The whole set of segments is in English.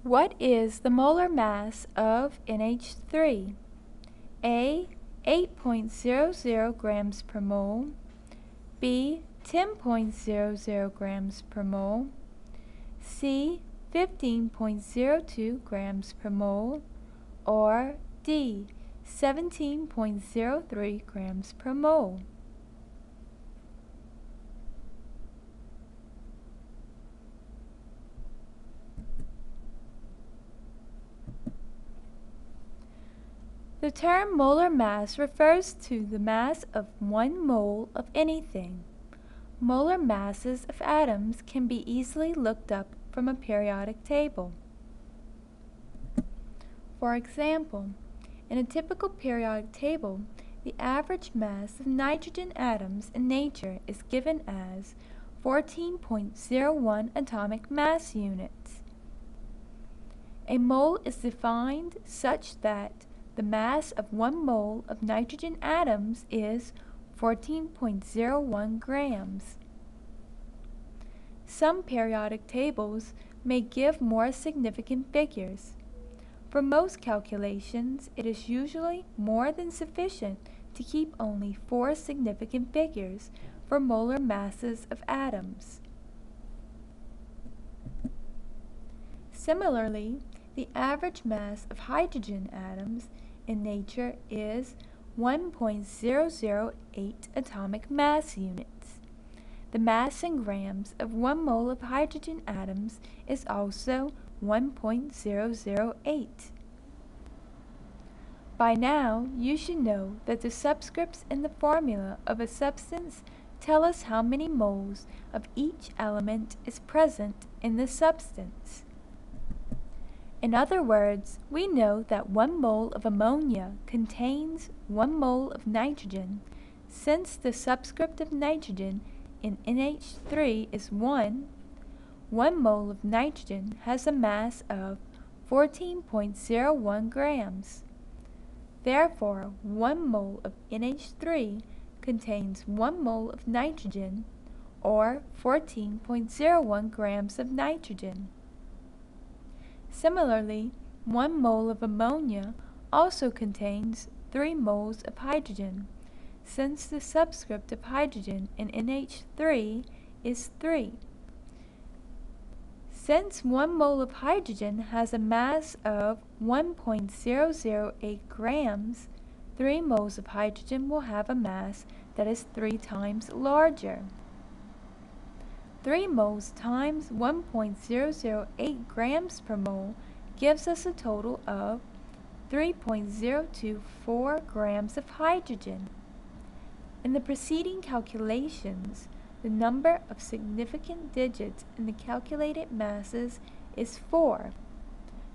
What is the molar mass of NH3? A. 8.00 grams per mole. B. 10.00 grams per mole. C. 15.02 grams per mole. Or D. 17.03 grams per mole. The term molar mass refers to the mass of 1 mole of anything. Molar masses of atoms can be easily looked up from a periodic table. For example, in a typical periodic table, the average mass of nitrogen atoms in nature is given as 14.01 atomic mass units. A mole is defined such that the mass of 1 mole of nitrogen atoms is 14.01 grams. Some periodic tables may give more significant figures. For most calculations, it is usually more than sufficient to keep only 4 significant figures for molar masses of atoms. Similarly, the average mass of hydrogen atoms in nature is 1.008 atomic mass units. The mass in grams of 1 mole of hydrogen atoms is also 1.008. By now, you should know that the subscripts in the formula of a substance tell us how many moles of each element is present in the substance. In other words, we know that 1 mole of ammonia contains 1 mole of nitrogen. Since the subscript of nitrogen in NH3 is 1 mole of nitrogen has a mass of 14.01 grams. Therefore, 1 mole of NH3 contains 1 mole of nitrogen, or 14.01 grams of nitrogen. Similarly, 1 mole of ammonia also contains 3 moles of hydrogen, since the subscript of hydrogen in NH3 is 3. Since 1 mole of hydrogen has a mass of 1.008 grams, 3 moles of hydrogen will have a mass that is 3 times larger. 3 moles times 1.008 grams per mole gives us a total of 3.024 grams of hydrogen. In the preceding calculations, the number of significant digits in the calculated masses is 4,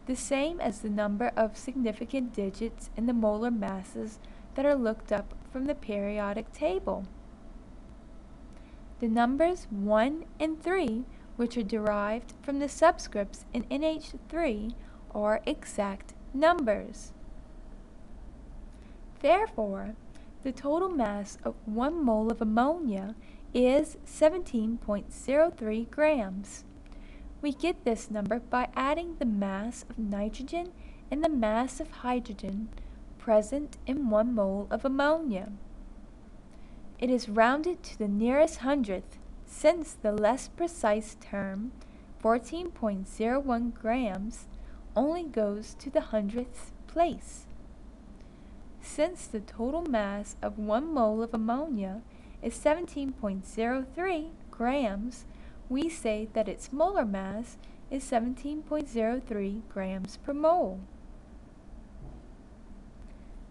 the same as the number of significant digits in the molar masses that are looked up from the periodic table. The numbers 1 and 3, which are derived from the subscripts in NH3, are exact numbers. Therefore, the total mass of 1 mole of ammonia is 17.03 grams. We get this number by adding the mass of nitrogen and the mass of hydrogen present in 1 mole of ammonia. It is rounded to the nearest hundredth, since the less precise term, 14.01 grams, only goes to the hundredth place. Since the total mass of 1 mole of ammonia is 17.03 grams, we say that its molar mass is 17.03 grams per mole.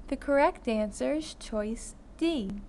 The correct answer is choice D.